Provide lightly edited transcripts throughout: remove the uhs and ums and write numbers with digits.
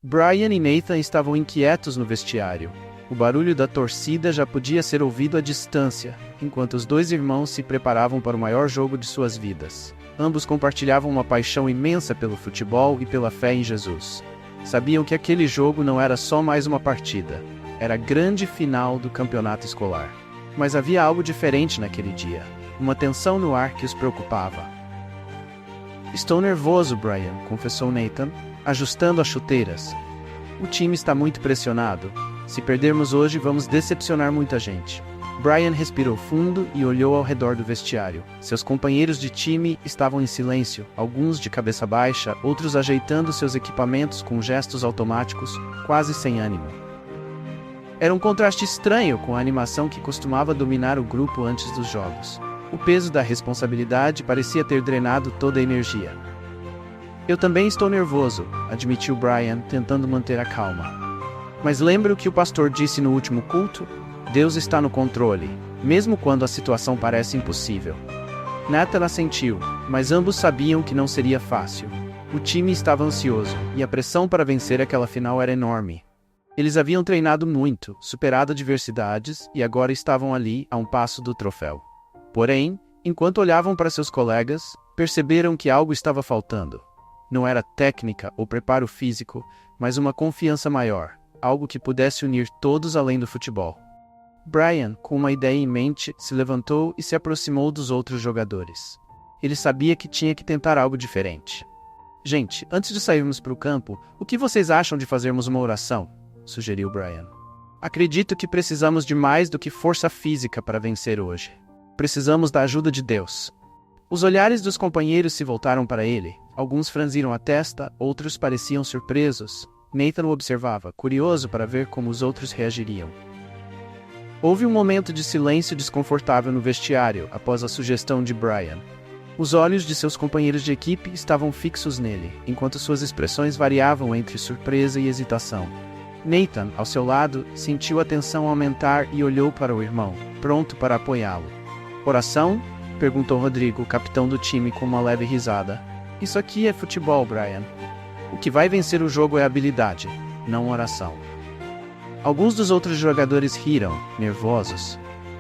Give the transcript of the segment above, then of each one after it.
Brian e Nathan estavam inquietos no vestiário. O barulho da torcida já podia ser ouvido à distância, enquanto os dois irmãos se preparavam para o maior jogo de suas vidas. Ambos compartilhavam uma paixão imensa pelo futebol e pela fé em Jesus. Sabiam que aquele jogo não era só mais uma partida, era a grande final do campeonato escolar. Mas havia algo diferente naquele dia, uma tensão no ar que os preocupava. "Estou nervoso, Brian", confessou Nathan, ajustando as chuteiras. "O time está muito pressionado. Se perdermos hoje, vamos decepcionar muita gente." Brian respirou fundo e olhou ao redor do vestiário. Seus companheiros de time estavam em silêncio, alguns de cabeça baixa, outros ajeitando seus equipamentos com gestos automáticos, quase sem ânimo. Era um contraste estranho com a animação que costumava dominar o grupo antes dos jogos. O peso da responsabilidade parecia ter drenado toda a energia. "Eu também estou nervoso", admitiu Brian, tentando manter a calma. "Mas lembra o que o pastor disse no último culto? Deus está no controle, mesmo quando a situação parece impossível." Nathan assentiu, mas ambos sabiam que não seria fácil. O time estava ansioso, e a pressão para vencer aquela final era enorme. Eles haviam treinado muito, superado adversidades, e agora estavam ali, a um passo do troféu. Porém, enquanto olhavam para seus colegas, perceberam que algo estava faltando. Não era técnica ou preparo físico, mas uma confiança maior, algo que pudesse unir todos além do futebol. Brian, com uma ideia em mente, se levantou e se aproximou dos outros jogadores. Ele sabia que tinha que tentar algo diferente. "Gente, antes de sairmos para o campo, o que vocês acham de fazermos uma oração?", sugeriu Brian. "Acredito que precisamos de mais do que força física para vencer hoje. Precisamos da ajuda de Deus." Os olhares dos companheiros se voltaram para ele. Alguns franziram a testa, outros pareciam surpresos. Nathan o observava, curioso para ver como os outros reagiriam. Houve um momento de silêncio desconfortável no vestiário após a sugestão de Brian. Os olhos de seus companheiros de equipe estavam fixos nele, enquanto suas expressões variavam entre surpresa e hesitação. Nathan, ao seu lado, sentiu a tensão aumentar e olhou para o irmão, pronto para apoiá-lo. "Oração?", perguntou Rodrigo, capitão do time, com uma leve risada. "Isso aqui é futebol, Brian. O que vai vencer o jogo é habilidade, não oração." Alguns dos outros jogadores riram, nervosos.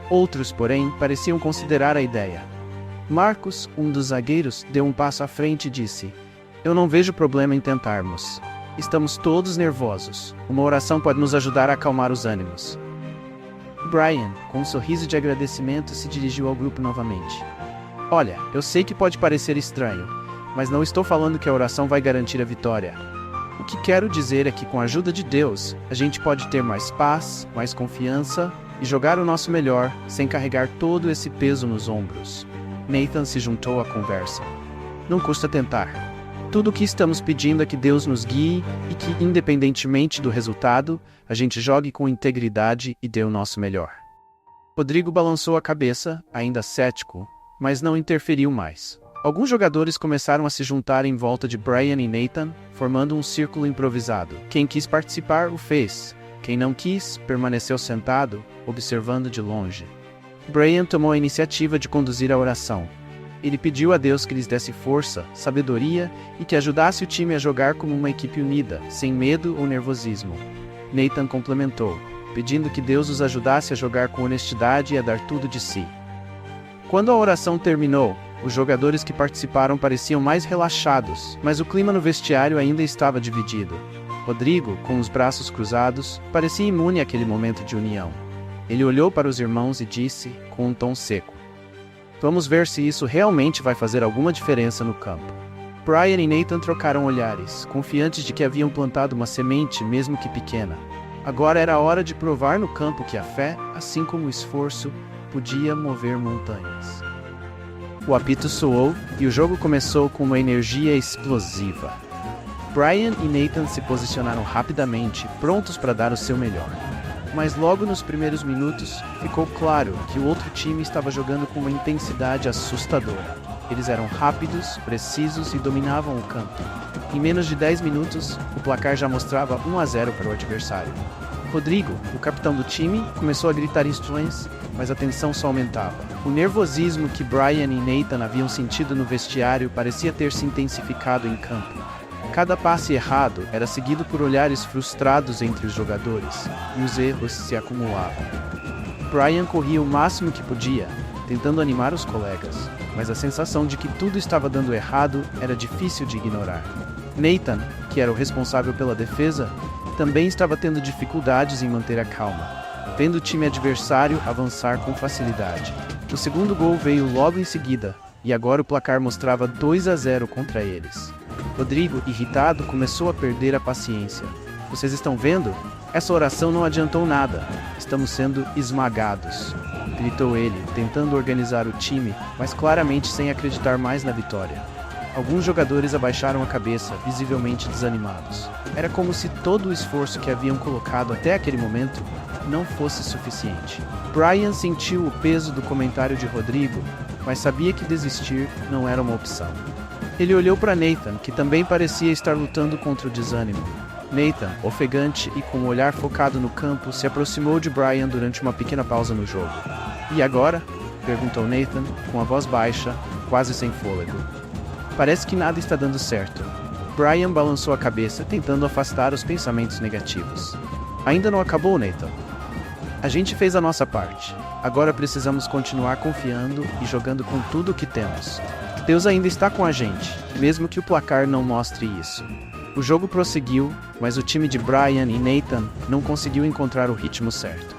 Outros, porém, pareciam considerar a ideia. Marcos, um dos zagueiros, deu um passo à frente e disse: "Eu não vejo problema em tentarmos. Estamos todos nervosos. Uma oração pode nos ajudar a acalmar os ânimos." Brian, com um sorriso de agradecimento, se dirigiu ao grupo novamente. "Olha, eu sei que pode parecer estranho, mas não estou falando que a oração vai garantir a vitória. O que quero dizer é que, com a ajuda de Deus, a gente pode ter mais paz, mais confiança e jogar o nosso melhor, sem carregar todo esse peso nos ombros." Nathan se juntou à conversa. "Não custa tentar. Tudo o que estamos pedindo é que Deus nos guie e que, independentemente do resultado, a gente jogue com integridade e dê o nosso melhor." Rodrigo balançou a cabeça, ainda cético, mas não interferiu mais. Alguns jogadores começaram a se juntar em volta de Brian e Nathan, formando um círculo improvisado. Quem quis participar o fez. Quem não quis, permaneceu sentado, observando de longe. Brian tomou a iniciativa de conduzir a oração. Ele pediu a Deus que lhes desse força, sabedoria e que ajudasse o time a jogar como uma equipe unida, sem medo ou nervosismo. Nathan complementou, pedindo que Deus os ajudasse a jogar com honestidade e a dar tudo de si. Quando a oração terminou, os jogadores que participaram pareciam mais relaxados, mas o clima no vestiário ainda estava dividido. Rodrigo, com os braços cruzados, parecia imune àquele momento de união. Ele olhou para os irmãos e disse, com um tom seco: "Vamos ver se isso realmente vai fazer alguma diferença no campo." Brian e Nathan trocaram olhares, confiantes de que haviam plantado uma semente, mesmo que pequena. Agora era a hora de provar no campo que a fé, assim como o esforço, podia mover montanhas. O apito soou e o jogo começou com uma energia explosiva. Brian e Nathan se posicionaram rapidamente, prontos para dar o seu melhor. Mas logo nos primeiros minutos, ficou claro que o outro time estava jogando com uma intensidade assustadora. Eles eram rápidos, precisos e dominavam o campo. Em menos de 10 minutos, o placar já mostrava 1-0 para o adversário. Rodrigo, o capitão do time, começou a gritar instruções, mas a tensão só aumentava. O nervosismo que Brian e Nathan haviam sentido no vestiário parecia ter se intensificado em campo. Cada passe errado era seguido por olhares frustrados entre os jogadores, e os erros se acumulavam. Brian corria o máximo que podia, tentando animar os colegas, mas a sensação de que tudo estava dando errado era difícil de ignorar. Nathan, que era o responsável pela defesa, também estava tendo dificuldades em manter a calma, vendo o time adversário avançar com facilidade. O segundo gol veio logo em seguida, e agora o placar mostrava 2-0 contra eles. Rodrigo, irritado, começou a perder a paciência. "Vocês estão vendo? Essa oração não adiantou nada. Estamos sendo esmagados", gritou ele, tentando organizar o time, mas claramente sem acreditar mais na vitória. Alguns jogadores abaixaram a cabeça, visivelmente desanimados. Era como se todo o esforço que haviam colocado até aquele momento não fosse suficiente. Brian sentiu o peso do comentário de Rodrigo, mas sabia que desistir não era uma opção. Ele olhou para Nathan, que também parecia estar lutando contra o desânimo. Nathan, ofegante e com o olhar focado no campo, se aproximou de Brian durante uma pequena pausa no jogo. "E agora?", perguntou Nathan, com a voz baixa, quase sem fôlego. "Parece que nada está dando certo." Brian balançou a cabeça, tentando afastar os pensamentos negativos. "Ainda não acabou, Nathan. A gente fez a nossa parte. Agora precisamos continuar confiando e jogando com tudo o que temos. Deus ainda está com a gente, mesmo que o placar não mostre isso." O jogo prosseguiu, mas o time de Brian e Nathan não conseguiu encontrar o ritmo certo.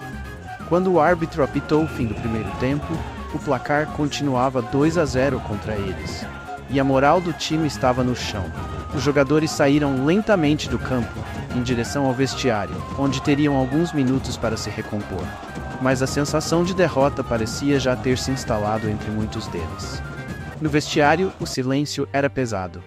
Quando o árbitro apitou o fim do primeiro tempo, o placar continuava 2-0 contra eles. E a moral do time estava no chão. Os jogadores saíram lentamente do campo, em direção ao vestiário, onde teriam alguns minutos para se recompor. Mas a sensação de derrota parecia já ter se instalado entre muitos deles. No vestiário, o silêncio era pesado.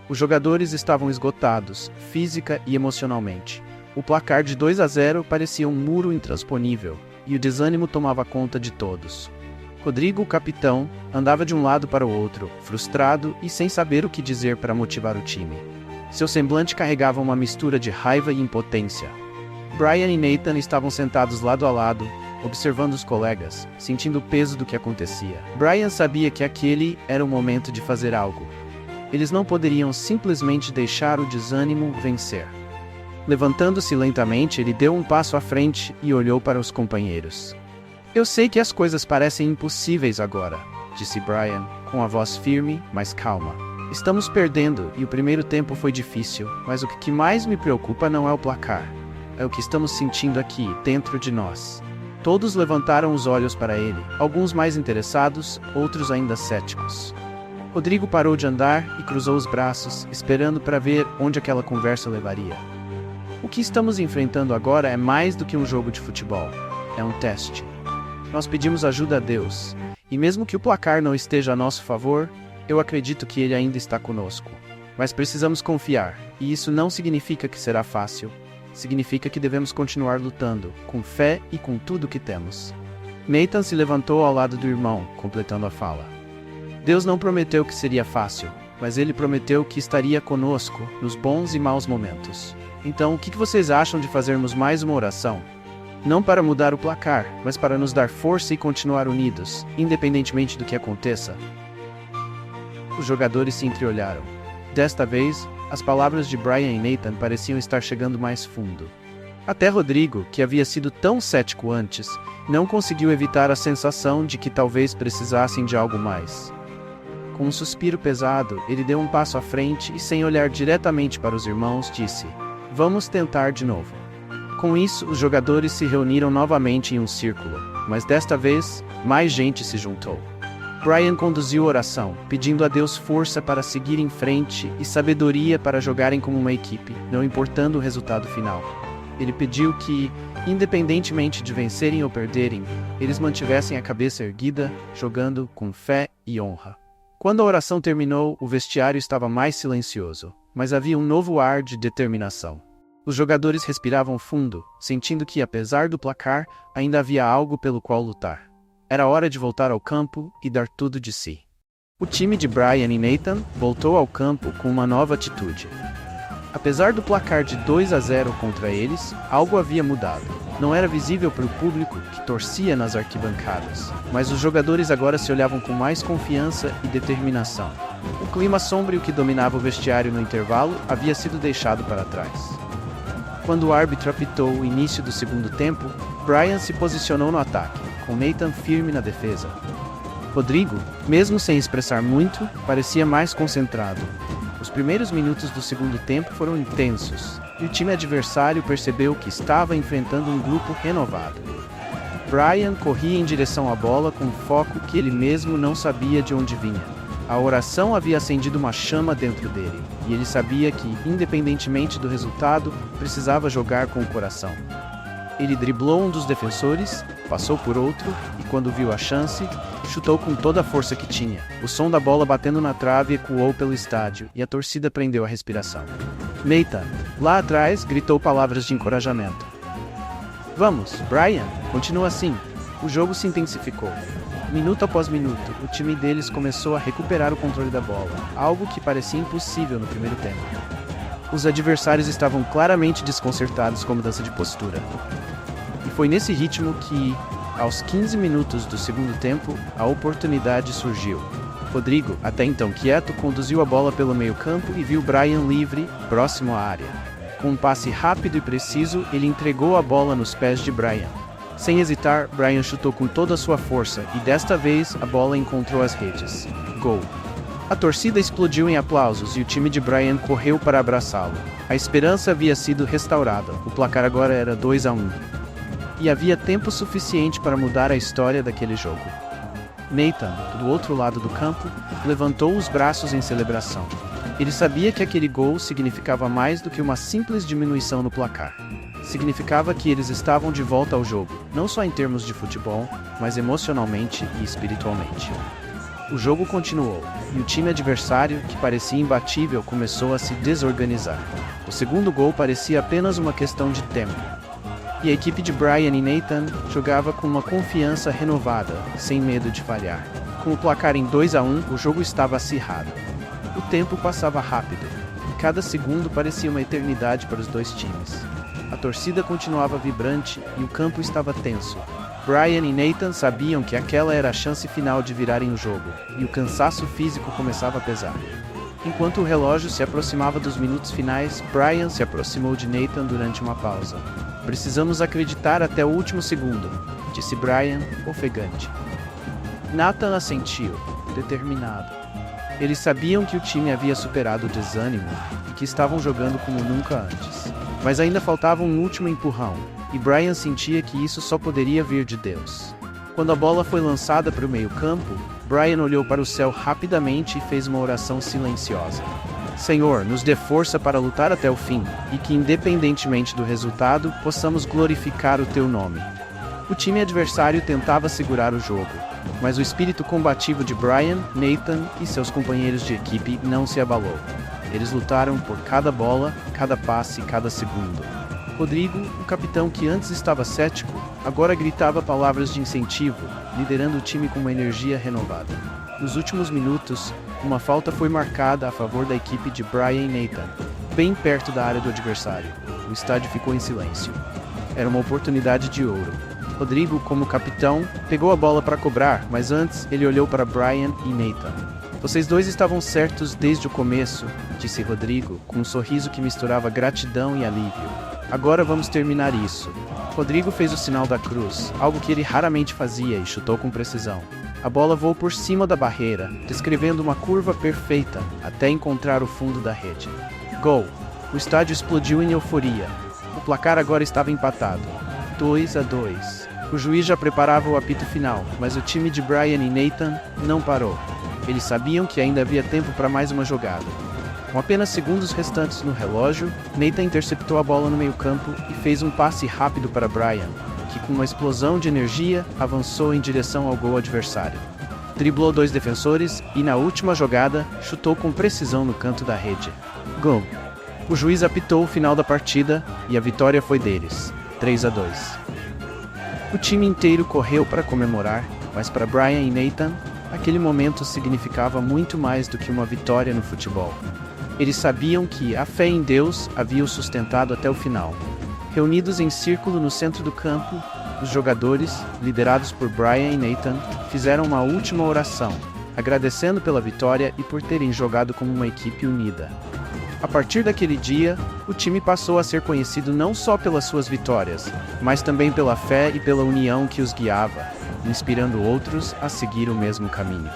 Os jogadores estavam esgotados, física e emocionalmente. O placar de 2-0 parecia um muro intransponível, e o desânimo tomava conta de todos. Rodrigo, o capitão, andava de um lado para o outro, frustrado e sem saber o que dizer para motivar o time. Seu semblante carregava uma mistura de raiva e impotência. Brian e Nathan estavam sentados lado a lado, observando os colegas, sentindo o peso do que acontecia. Brian sabia que aquele era o momento de fazer algo. Eles não poderiam simplesmente deixar o desânimo vencer. Levantando-se lentamente, ele deu um passo à frente e olhou para os companheiros. "Eu sei que as coisas parecem impossíveis agora", disse Brian, com a voz firme, mas calma. "Estamos perdendo e o primeiro tempo foi difícil, mas o que mais me preocupa não é o placar. É o que estamos sentindo aqui, dentro de nós." Todos levantaram os olhos para ele, alguns mais interessados, outros ainda céticos. Rodrigo parou de andar e cruzou os braços, esperando para ver onde aquela conversa levaria. "O que estamos enfrentando agora é mais do que um jogo de futebol. É um teste. Nós pedimos ajuda a Deus, e mesmo que o placar não esteja a nosso favor, eu acredito que Ele ainda está conosco. Mas precisamos confiar, e isso não significa que será fácil. Significa que devemos continuar lutando, com fé e com tudo que temos." Nathan se levantou ao lado do irmão, completando a fala. "Deus não prometeu que seria fácil, mas Ele prometeu que estaria conosco nos bons e maus momentos. Então, o que vocês acham de fazermos mais uma oração? Não para mudar o placar, mas para nos dar força e continuar unidos, independentemente do que aconteça." Os jogadores se entreolharam. Desta vez, as palavras de Brian e Nathan pareciam estar chegando mais fundo. Até Rodrigo, que havia sido tão cético antes, não conseguiu evitar a sensação de que talvez precisassem de algo mais. Com um suspiro pesado, ele deu um passo à frente e, sem olhar diretamente para os irmãos, disse: "Vamos tentar de novo." Com isso, os jogadores se reuniram novamente em um círculo, mas desta vez, mais gente se juntou. Brian conduziu a oração, pedindo a Deus força para seguir em frente e sabedoria para jogarem como uma equipe, não importando o resultado final. Ele pediu que, independentemente de vencerem ou perderem, eles mantivessem a cabeça erguida, jogando com fé e honra. Quando a oração terminou, o vestiário estava mais silencioso, mas havia um novo ar de determinação. Os jogadores respiravam fundo, sentindo que, apesar do placar, ainda havia algo pelo qual lutar. Era hora de voltar ao campo e dar tudo de si. O time de Brian e Nathan voltou ao campo com uma nova atitude. Apesar do placar de 2-0 contra eles, algo havia mudado. Não era visível para o público que torcia nas arquibancadas, mas os jogadores agora se olhavam com mais confiança e determinação. O clima sombrio que dominava o vestiário no intervalo havia sido deixado para trás. Quando o árbitro apitou o início do segundo tempo, Brian se posicionou no ataque, com Nathan firme na defesa. Rodrigo, mesmo sem expressar muito, parecia mais concentrado. Os primeiros minutos do segundo tempo foram intensos, e o time adversário percebeu que estava enfrentando um grupo renovado. Brian corria em direção à bola com um foco que ele mesmo não sabia de onde vinha. A oração havia acendido uma chama dentro dele, e ele sabia que, independentemente do resultado, precisava jogar com o coração. Ele driblou um dos defensores, passou por outro, e quando viu a chance, chutou com toda a força que tinha. O som da bola batendo na trave ecoou pelo estádio, e a torcida prendeu a respiração. Nathan, lá atrás, gritou palavras de encorajamento. Vamos, Brian, continua assim. O jogo se intensificou. Minuto após minuto, o time deles começou a recuperar o controle da bola, algo que parecia impossível no primeiro tempo. Os adversários estavam claramente desconcertados com a mudança de postura. E foi nesse ritmo que, aos 15 minutos do segundo tempo, a oportunidade surgiu. Rodrigo, até então quieto, conduziu a bola pelo meio-campo e viu Brian livre, próximo à área. Com um passe rápido e preciso, ele entregou a bola nos pés de Brian. Sem hesitar, Brian chutou com toda a sua força e desta vez a bola encontrou as redes. Gol! A torcida explodiu em aplausos e o time de Brian correu para abraçá-lo. A esperança havia sido restaurada, o placar agora era 2-1. E havia tempo suficiente para mudar a história daquele jogo. Nathan, do outro lado do campo, levantou os braços em celebração. Ele sabia que aquele gol significava mais do que uma simples diminuição no placar. Significava que eles estavam de volta ao jogo, não só em termos de futebol, mas emocionalmente e espiritualmente. O jogo continuou, e o time adversário, que parecia imbatível, começou a se desorganizar. O segundo gol parecia apenas uma questão de tempo. E a equipe de Brian e Nathan jogava com uma confiança renovada, sem medo de falhar. Com o placar em 2-1, o jogo estava acirrado. O tempo passava rápido, e cada segundo parecia uma eternidade para os dois times. A torcida continuava vibrante e o campo estava tenso. Brian e Nathan sabiam que aquela era a chance final de virarem o jogo, e o cansaço físico começava a pesar. Enquanto o relógio se aproximava dos minutos finais, Brian se aproximou de Nathan durante uma pausa. Precisamos acreditar até o último segundo, disse Brian, ofegante. Nathan assentiu, determinado. Eles sabiam que o time havia superado o desânimo e que estavam jogando como nunca antes. Mas ainda faltava um último empurrão, e Brian sentia que isso só poderia vir de Deus. Quando a bola foi lançada para o meio-campo, Brian olhou para o céu rapidamente e fez uma oração silenciosa. Senhor, nos dê força para lutar até o fim, e que, independentemente do resultado, possamos glorificar o teu nome. O time adversário tentava segurar o jogo, mas o espírito combativo de Brian, Nathan e seus companheiros de equipe não se abalou. Eles lutaram por cada bola, cada passe e cada segundo. Rodrigo, o capitão que antes estava cético, agora gritava palavras de incentivo, liderando o time com uma energia renovada. Nos últimos minutos, uma falta foi marcada a favor da equipe de Brian e Nathan, bem perto da área do adversário. O estádio ficou em silêncio. Era uma oportunidade de ouro. Rodrigo, como capitão, pegou a bola para cobrar, mas antes ele olhou para Brian e Nathan. Vocês dois estavam certos desde o começo, disse Rodrigo, com um sorriso que misturava gratidão e alívio. Agora vamos terminar isso. Rodrigo fez o sinal da cruz, algo que ele raramente fazia, e chutou com precisão. A bola voou por cima da barreira, descrevendo uma curva perfeita, até encontrar o fundo da rede. Gol! O estádio explodiu em euforia. O placar agora estava empatado. 2-2. O juiz já preparava o apito final, mas o time de Brian e Nathan não parou. Eles sabiam que ainda havia tempo para mais uma jogada. Com apenas segundos restantes no relógio, Nathan interceptou a bola no meio-campo e fez um passe rápido para Brian, que com uma explosão de energia avançou em direção ao gol adversário. Driblou dois defensores e, na última jogada, chutou com precisão no canto da rede. Gol! O juiz apitou o final da partida e a vitória foi deles, 3-2. O time inteiro correu para comemorar, mas para Brian e Nathan, aquele momento significava muito mais do que uma vitória no futebol. Eles sabiam que a fé em Deus havia os sustentado até o final. Reunidos em círculo no centro do campo, os jogadores, liderados por Brian e Nathan, fizeram uma última oração, agradecendo pela vitória e por terem jogado como uma equipe unida. A partir daquele dia, o time passou a ser conhecido não só pelas suas vitórias, mas também pela fé e pela união que os guiava, inspirando outros a seguir o mesmo caminho.